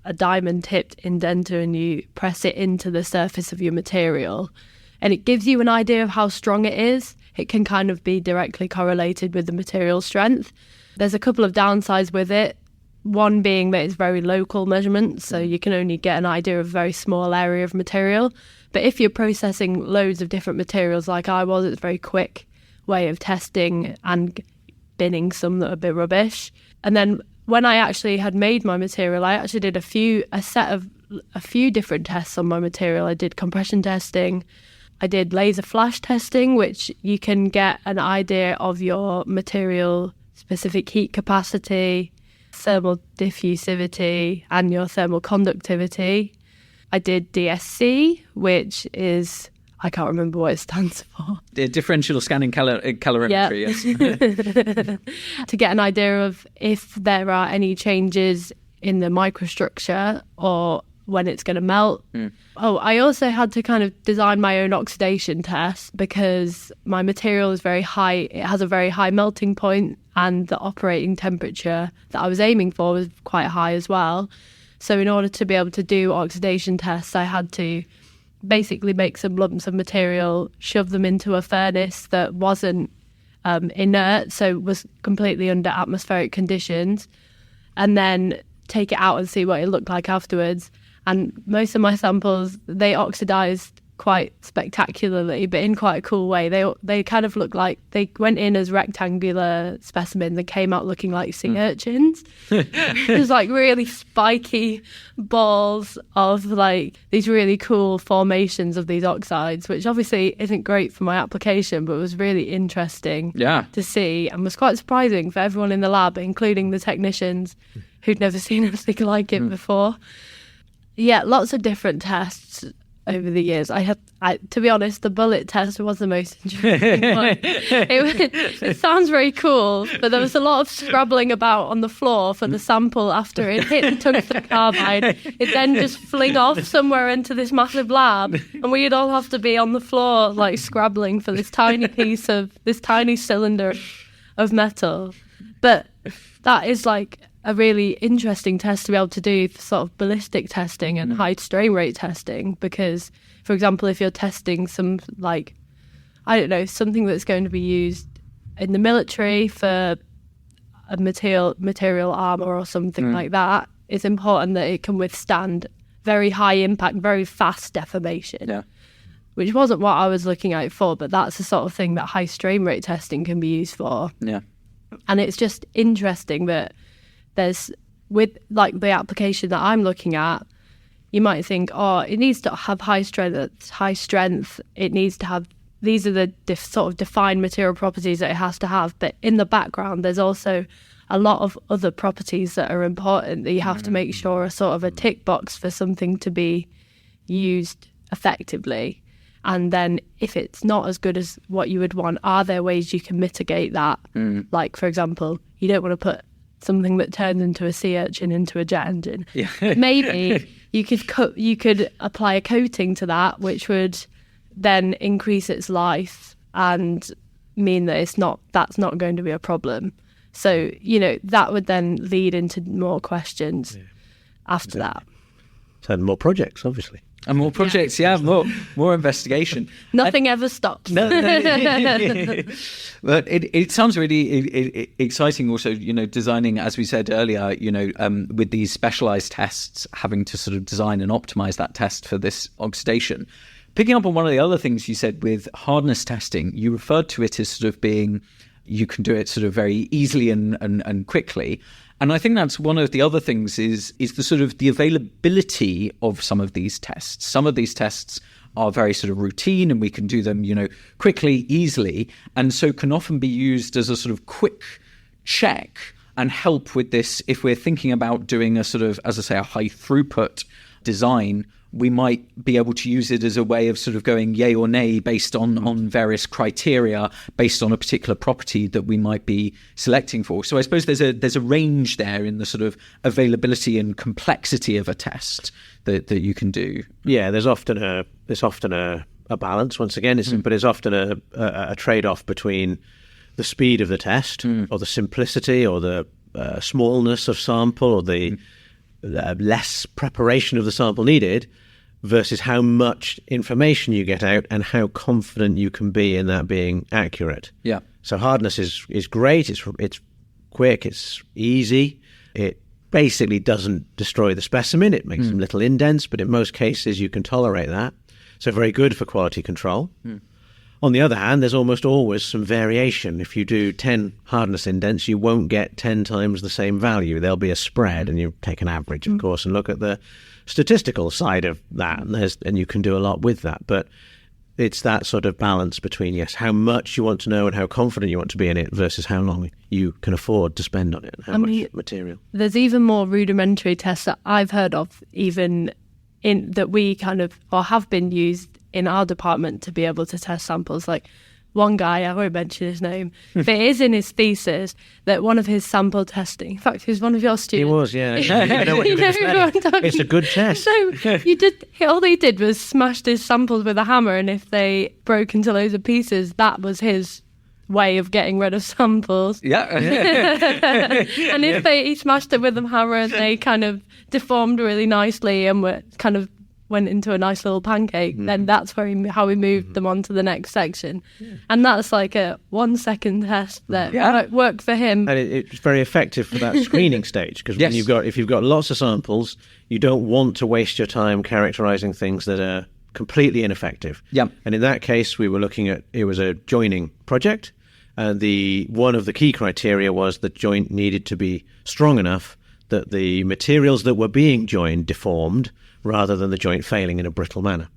a diamond-tipped indenter and you press it into the surface of your material. And it gives you an idea of how strong it is. It can kind of be directly correlated with the material strength. There's a couple of downsides with it. One being that it's very local measurements, so you can only get an idea of a very small area of material. But if you're processing loads of different materials like I was, it's a very quick way of testing and binning some that are a bit rubbish. And then when I actually had made my material, I actually did a few different tests on my material. I did compression testing. I did laser flash testing, which you can get an idea of your material specific heat capacity, thermal diffusivity, and your thermal conductivity. I did DSC, which is, I can't remember what it stands for. The differential scanning calorimetry, yes. To get an idea of if there are any changes in the microstructure or when it's going to melt. Oh, I also had to kind of design my own oxidation test because my material is very high. It has a very high melting point and the operating temperature that I was aiming for was quite high as well. So in order to be able to do oxidation tests, I had to basically make some lumps of material, shove them into a furnace that wasn't inert, so was completely under atmospheric conditions, and then take it out and see what it looked like afterwards. And most of my samples, they oxidized quite spectacularly, but in quite a cool way. They kind of looked like they went in as rectangular specimens and came out looking like sea urchins. It was like really spiky balls of like these really cool formations of these oxides, which obviously isn't great for my application, but was really interesting to see and was quite surprising for everyone in the lab, including the technicians who'd never seen anything like it before. Yeah, lots of different tests over the years. To be honest, the bullet test was the most interesting one. It sounds very cool, but there was a lot of scrabbling about on the floor for the sample after it hit the tungsten carbide. It then just fling off somewhere into this massive lab, and we'd all have to be on the floor like scrabbling for this tiny cylinder of metal. But that is like a really interesting test to be able to do for sort of ballistic testing and high strain rate testing, because, for example, if you're testing some, like, I don't know, something that's going to be used in the military for a material armor or something like that, it's important that it can withstand very high impact, very fast deformation, which wasn't what I was looking at it for, but that's the sort of thing that high strain rate testing can be used for. Yeah. And it's just interesting that there's, with like the application that I'm looking at, you might think, oh, it needs to have high strength. It needs to have, these are the sort of defined material properties that it has to have. But in the background, there's also a lot of other properties that are important that you have to make sure are sort of a tick box for something to be used effectively. And then if it's not as good as what you would want, are there ways you can mitigate that? Like, for example, you don't want to put something that turns into a sea urchin into a jet engine. Yeah. Maybe you could apply a coating to that, which would then increase its life and mean that that's not going to be a problem. So, that would then lead into more questions after that. So more projects, obviously. And more projects, more investigation. Nothing ever stops. No. But it sounds really exciting also, designing, as we said earlier, with these specialized tests, having to sort of design and optimize that test for this oxidation. Picking up on one of the other things you said with hardness testing, you referred to it as sort of being, you can do it sort of very easily and quickly. And I think that's one of the other things is the sort of the availability of some of these tests. Some of these tests are very sort of routine and we can do them, quickly, easily, and so can often be used as a sort of quick check and help with this. If we're thinking about doing a sort of, as I say, a high throughput design, we might be able to use it as a way of sort of going yay or nay based on various criteria, based on a particular property that we might be selecting for. So I suppose there's a range there in the sort of availability and complexity of a test that you can do. Yeah, there's often a balance. Once again, but there's often a trade-off between the speed of the test or the simplicity or the smallness of sample or the less preparation of the sample needed versus how much information you get out and how confident you can be in that being accurate. Yeah. So hardness is great. It's quick. It's easy. It basically doesn't destroy the specimen. It makes some little indents, but in most cases you can tolerate that. So very good for quality control. On the other hand, there's almost always some variation. If you do 10 hardness indents, you won't get 10 times the same value. There'll be a spread, and you take an average, of course, and look at the statistical side of that, and you can do a lot with that. But it's that sort of balance between, yes, how much you want to know and how confident you want to be in it versus how long you can afford to spend on it and how much material. There's even more rudimentary tests that I've heard of, even in that we kind of, or have been used in our department to be able to test samples. Like one guy, I won't mention his name, but it is in his thesis that one of his sample testing, in fact, he was one of your students. He was, yeah. I know what you're It's a good test. So all he did was smashed his samples with a hammer, and if they broke into loads of pieces, that was his way of getting rid of samples. Yeah. And if he smashed it with a hammer and they kind of deformed really nicely and were kind of went into a nice little pancake, then that's how we moved them on to the next section. And that's like a 1 second test that worked for him. And it's very effective for that screening stage, because if you've got lots of samples, you don't want to waste your time characterizing things that are completely ineffective. Yeah. And in that case, we were looking at, it was a joining project, and one of the key criteria was the joint needed to be strong enough that the materials that were being joined deformed rather than the joint failing in a brittle manner.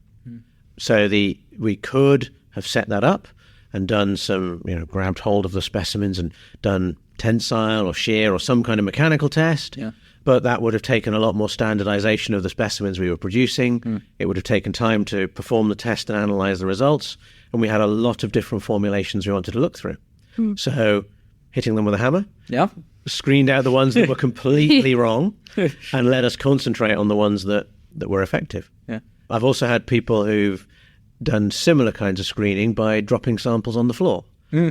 So we could have set that up and done some, grabbed hold of the specimens and done tensile or shear or some kind of mechanical test. Yeah. But that would have taken a lot more standardization of the specimens we were producing. It would have taken time to perform the test and analyze the results. And we had a lot of different formulations we wanted to look through. So hitting them with a hammer. Yeah. Screened out the ones that were completely wrong and let us concentrate on the ones that were effective. Yeah. I've also had people who've done similar kinds of screening by dropping samples on the floor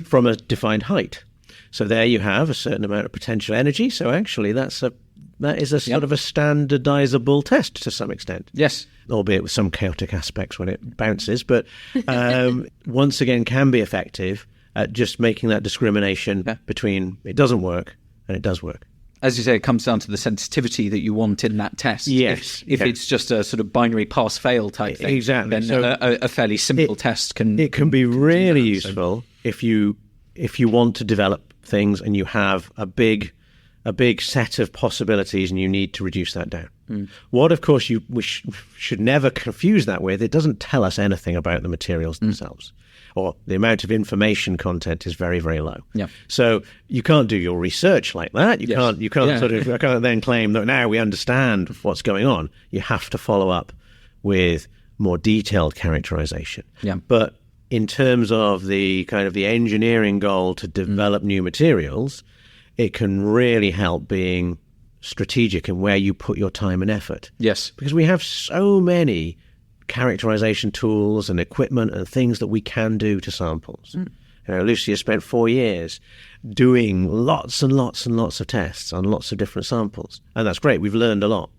from a defined height. So there you have a certain amount of potential energy. So actually that is a sort of a standardizable test to some extent. Yes. Albeit with some chaotic aspects when it bounces. But once again can be effective at just making that discrimination between it doesn't work and it does work. As you say, it comes down to the sensitivity that you want in that test. Yes. If it's just a sort of binary pass-fail type thing, exactly. Then So a fairly simple test can... It can be really useful if you want to develop things and you have a big set of possibilities and you need to reduce that down. What, of course, we should never confuse that with, it doesn't tell us anything about the materials themselves. Or the amount of information content is very, very low. Yeah. So you can't do your research like that. You can't you can't then claim that now we understand what's going on. You have to follow up with more detailed characterization. Yeah. But in terms of the kind of the engineering goal to develop new materials, it can really help being strategic in where you put your time and effort. Yes. Because we have so many characterization tools and equipment and things that we can do to samples. Lucy has spent 4 years doing lots and lots and lots of tests on lots of different samples. And that's great. We've learned a lot.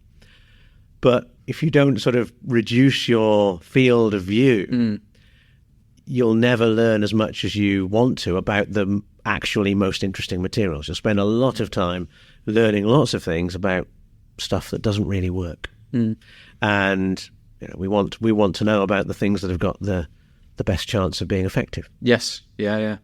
But if you don't sort of reduce your field of view, you'll never learn as much as you want to about the actually most interesting materials. You'll spend a lot of time learning lots of things about stuff that doesn't really work. And we want to know about the things that have got the best chance of being effective. Yes. Yeah.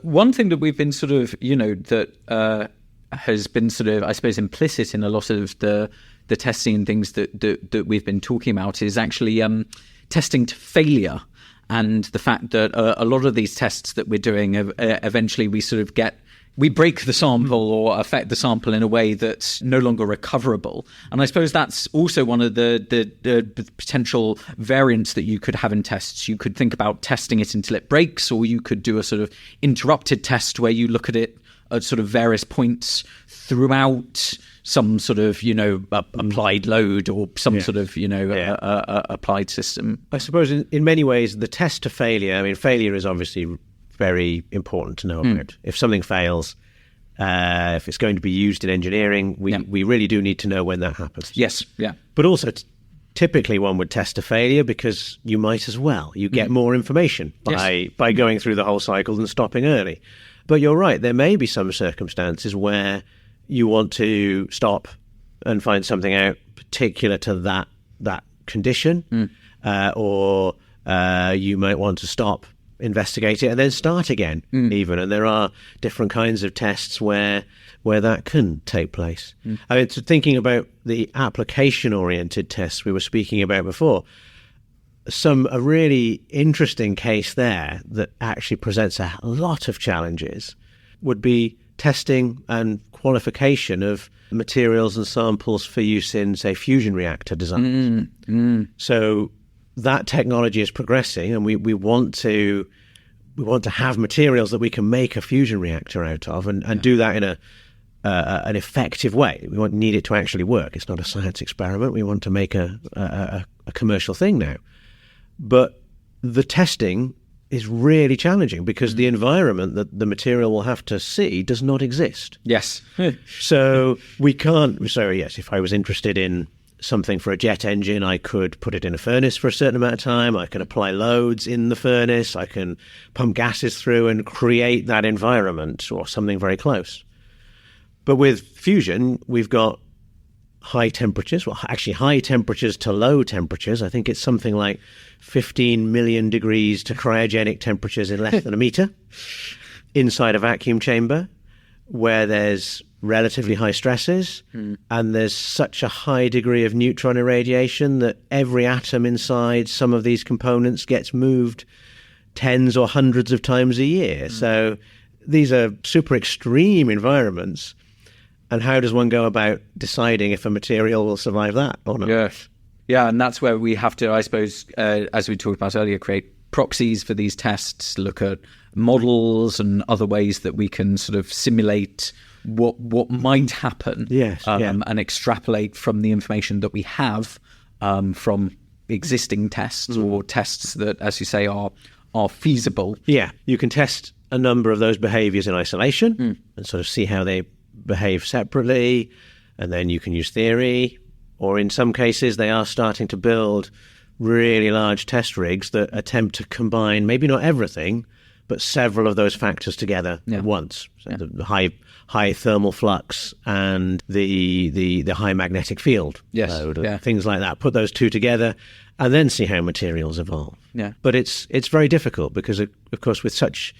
One thing that we've been sort of, that has been sort of, I suppose, implicit in a lot of the testing and things that we've been talking about is actually testing to failure. And the fact that a lot of these tests that we're doing, eventually we break the sample or affect the sample in a way that's no longer recoverable. And I suppose that's also one of the potential variants that you could have in tests. You could think about testing it until it breaks, or you could do a sort of interrupted test where you look at it at sort of various points throughout some sort of, applied load or some sort of, applied system. I suppose in many ways, the test to failure, failure is obviously very important to know about. If something fails, if it's going to be used in engineering, we really do need to know when that happens. Yes, yeah. But also, typically one would test to failure because you might as well. You get more information by going through the whole cycle than stopping early. But you're right, there may be some circumstances where you want to stop and find something out particular to that condition, or you might want to stop, investigate it, and then start again even. And there are different kinds of tests where that can take place. So thinking about the application-oriented tests we were speaking about before, a really interesting case there that actually presents a lot of challenges would be testing and qualification of materials and samples for use in, say, fusion reactor designs. So that technology is progressing, and we want to have materials that we can make a fusion reactor out of, and do that in an effective way. We need it to actually work. It's not a science experiment. We want to make a commercial thing now. But the testing is really challenging because the environment that the material will have to see does not exist. Yes. So we can't. So yes, if I was interested in something for a jet engine, I could put it in a furnace for a certain amount of time. I can apply loads in the furnace. I can pump gases through and create that environment or something very close. But with fusion, we've got high temperatures, high temperatures to low temperatures. I think it's something like 15 million degrees to cryogenic temperatures in less than a meter inside a vacuum chamber where there's relatively high stresses and there's such a high degree of neutron irradiation that every atom inside some of these components gets moved tens or hundreds of times a year. So these are super extreme environments. And how does one go about deciding if a material will survive that or not? Yes. Yeah, and that's where we have to, I suppose, as we talked about earlier, create proxies for these tests, look at models and other ways that we can sort of simulate what might happen, and extrapolate from the information that we have from existing tests or tests that, as you say, are feasible. Yeah, you can test a number of those behaviors in isolation and sort of see how they behave separately, and then you can use theory, or in some cases they are starting to build really large test rigs that attempt to combine maybe not everything but several of those factors together at once. So the high thermal flux and the high magnetic field load, things like that. Put those two together and then see how materials evolve. But it's very difficult because of course with such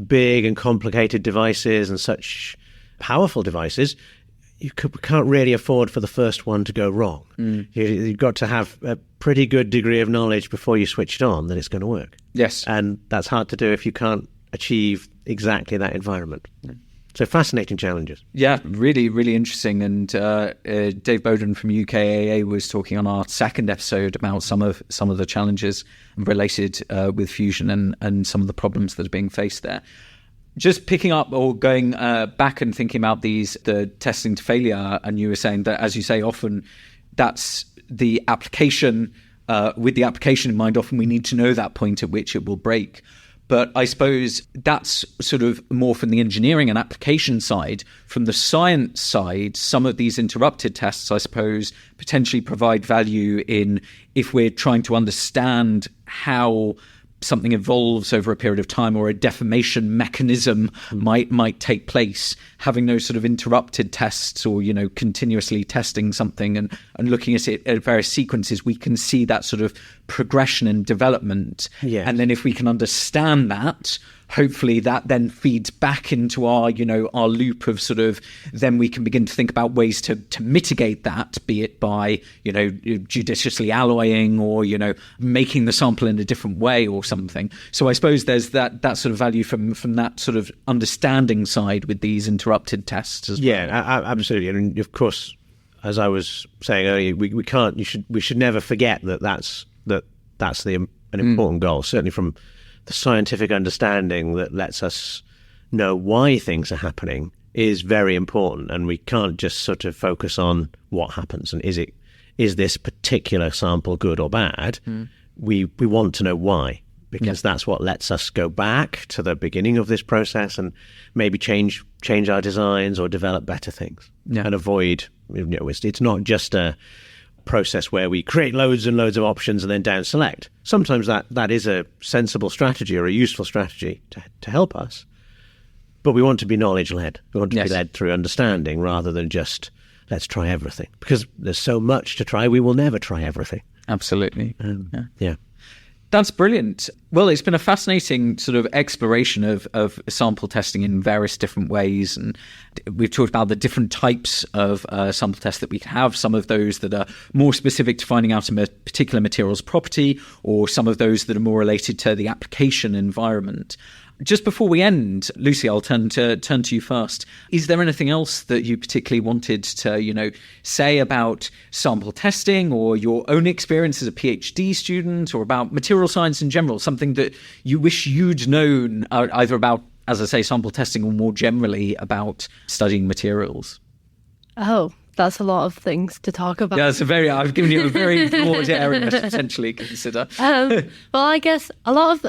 big and complicated devices and such powerful devices, you can't really afford for the first one to go wrong. You've got to have a pretty good degree of knowledge before you switch it on that it's going to work. Yes. And that's hard to do if you can't achieve exactly that environment. So fascinating challenges. Yeah, really, really interesting. And Dave Bowden from UKAA was talking on our second episode about some of the challenges related with fusion and some of the problems that are being faced there. Just picking up or going back and thinking about the testing to failure, and you were saying that, as you say, often that's the application. With the application in mind, often we need to know that point at which it will break. But I suppose that's sort of more from the engineering and application side. From the science side, some of these interrupted tests, I suppose, potentially provide value in if we're trying to understand how something evolves over a period of time or a deformation mechanism might take place. Having those sort of interrupted tests or, continuously testing something and looking at it at various sequences, we can see that sort of progression and development. Yes. And then if we can understand that, hopefully that then feeds back into our loop of sort of, then we can begin to think about ways to mitigate that, be it by, judiciously alloying or, making the sample in a different way or something. So I suppose there's that sort of value from that sort of understanding side with these interrupted tests as well. Yeah, absolutely. And of course, as I was saying earlier, we should never forget that's an important goal, certainly from the scientific understanding that lets us know why things are happening is very important, and we can't just sort of focus on what happens and is this particular sample good or bad. We want to know why, because that's what lets us go back to the beginning of this process and maybe change our designs or develop better things and avoid. It's not just a process where we create loads and loads of options and then down select. Sometimes that is a sensible strategy or a useful strategy to help us, but we want to be knowledge led. We want to be led through understanding rather than just let's try everything, because there's so much to try. We will never try everything. Absolutely. Yeah. That's brilliant. Well, it's been a fascinating sort of exploration of sample testing in various different ways. And we've talked about the different types of sample tests that we can have, some of those that are more specific to finding out a particular material's property, or some of those that are more related to the application environment. Just before we end, Lucy, I'll turn to you first. Is there anything else that you particularly wanted to, say about sample testing or your own experience as a PhD student, or about material science in general? Something that you wish you'd known either about, as I say, sample testing, or more generally about studying materials? Oh, that's a lot of things to talk about. Yeah, I've given you a very broad area to potentially consider. Well, I guess a lot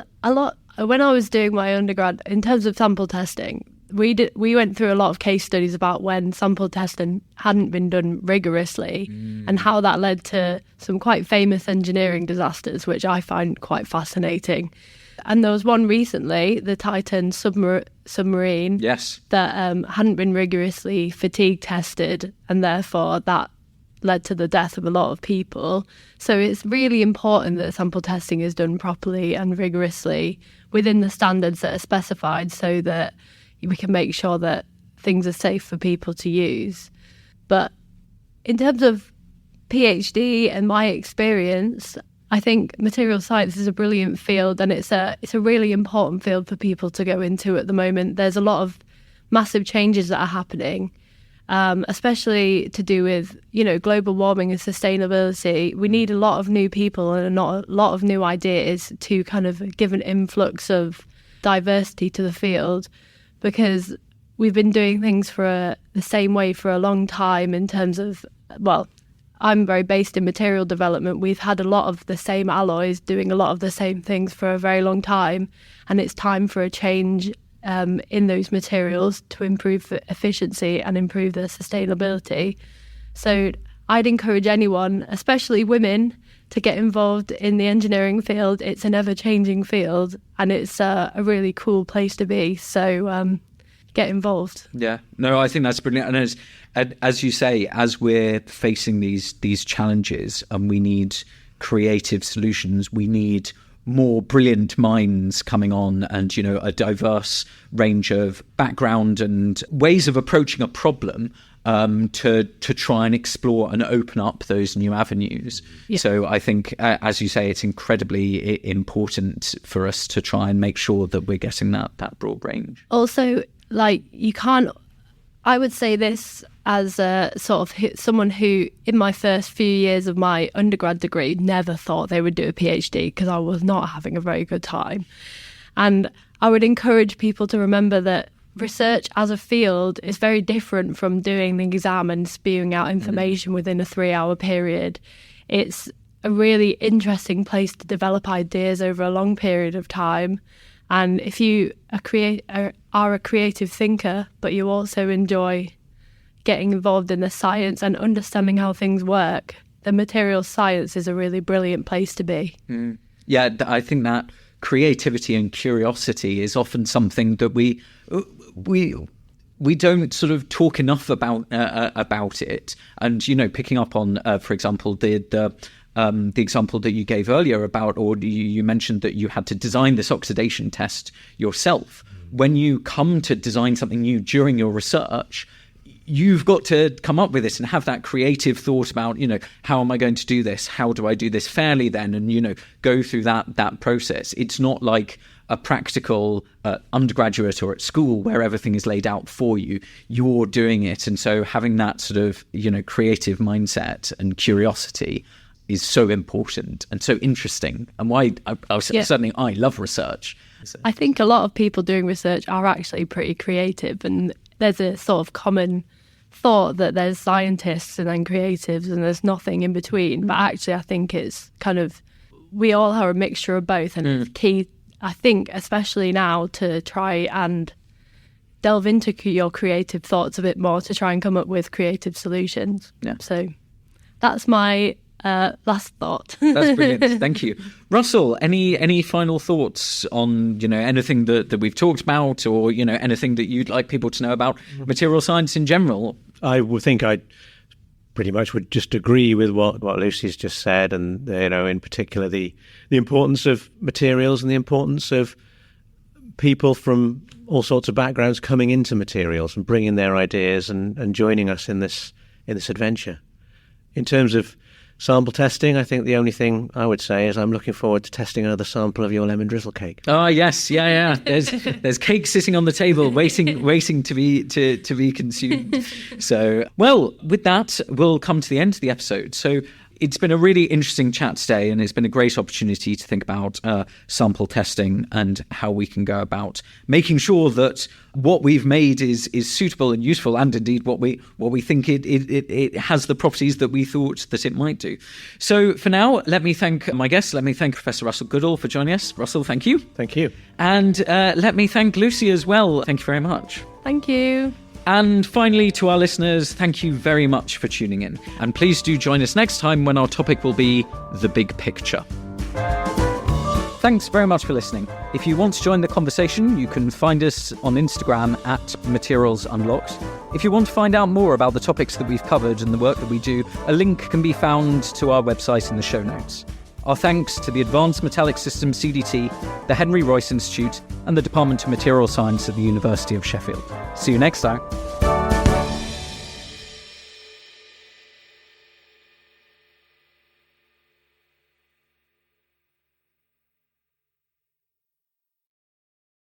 when I was doing my undergrad, in terms of sample testing, we went through a lot of case studies about when sample testing hadn't been done rigorously and how that led to some quite famous engineering disasters, which I find quite fascinating. And there was one recently, the Titan submarine, that hadn't been rigorously fatigue tested, and therefore that led to the death of a lot of people. So it's really important that sample testing is done properly and rigorously within the standards that are specified, so that we can make sure that things are safe for people to use. But in terms of PhD and my experience, I think material science is a brilliant field, and it's a really important field for people to go into at the moment. There's a lot of massive changes that are happening, especially to do with, global warming and sustainability. We need a lot of new people and a lot of new ideas to kind of give an influx of diversity to the field, because we've been doing things the same way for a long time in terms of, well, I'm very based in material development. We've had a lot of the same alloys doing a lot of the same things for a very long time, and it's time for a change in those materials to improve efficiency and improve their sustainability. So I'd encourage anyone, especially women, to get involved in the engineering field. It's an ever-changing field, and it's a really cool place to be. So get involved. Yeah, no, I think that's brilliant. And as you say, as we're facing these challenges and we need creative solutions, we need more brilliant minds coming on, and a diverse range of background and ways of approaching a problem to try and explore and open up those new avenues. Yeah. So I think, as you say, it's incredibly important for us to try and make sure that we're getting that broad range. Also, like, you can't, I would say this as a sort of someone who, in my first few years of my undergrad degree, never thought they would do a PhD because I was not having a very good time. And I would encourage people to remember that research as a field is very different from doing the exam and spewing out information within a 3-hour period. It's a really interesting place to develop ideas over a long period of time. And if you are a creative thinker, but you also enjoy getting involved in the science and understanding how things work, then materials science is a really brilliant place to be. Yeah, I think that creativity and curiosity is often something that we don't sort of talk enough about it. And, you know, picking up on, for example, the example that you gave earlier about, or you mentioned that you had to design this oxidation test yourself. When you come to design something new during your research, you've got to come up with this and have that creative thought about, you know, how am I going to do this? How do I do this fairly then? And, you know, go through that process. It's not like a practical undergraduate or at school where everything is laid out for you. You're doing it. And so having that sort of, you know, creative mindset and curiosity is so important and so interesting. And why certainly I love research. I think a lot of people doing research are actually pretty creative, and there's a sort of common thought that there's scientists and then creatives and there's nothing in between. But actually, I think it's kind of, we all are a mixture of both. And it's key, I think, especially now, to try and delve into your creative thoughts a bit more to try and come up with creative solutions. Yeah. So that's my last thought. That's brilliant. Thank you. Russell, any final thoughts on, you know, anything that we've talked about, or, you know, anything that you'd like people to know about material science in general? I would think I pretty much would just agree with what Lucy's just said, and, you know, in particular the importance of materials and the importance of people from all sorts of backgrounds coming into materials and bringing their ideas and joining us in this adventure. In terms of sample testing, I think the only thing I would say is I'm looking forward to testing another sample of your lemon drizzle cake. Oh yes, yeah. There's cake sitting on the table, waiting to be consumed. So, well, with that, we'll come to the end of the episode. So, it's been a really interesting chat today, and it's been a great opportunity to think about sample testing and how we can go about making sure that what we've made is suitable and useful, and indeed what we think it has the properties that we thought that it might do. So for now, let me thank my guests. Let me thank Professor Russell Goodall for joining us. Russell, thank you. Thank you. And let me thank Lucy as well. Thank you very much. Thank you. And finally, to our listeners, thank you very much for tuning in. And please do join us next time when our topic will be the big picture. Thanks very much for listening. If you want to join the conversation, you can find us on Instagram at Materials Unlocked. If you want to find out more about the topics that we've covered and the work that we do, a link can be found to our website in the show notes. Our thanks to the Advanced Metallic Systems CDT, the Henry Royce Institute, and the Department of Material Science at the University of Sheffield. See you next time.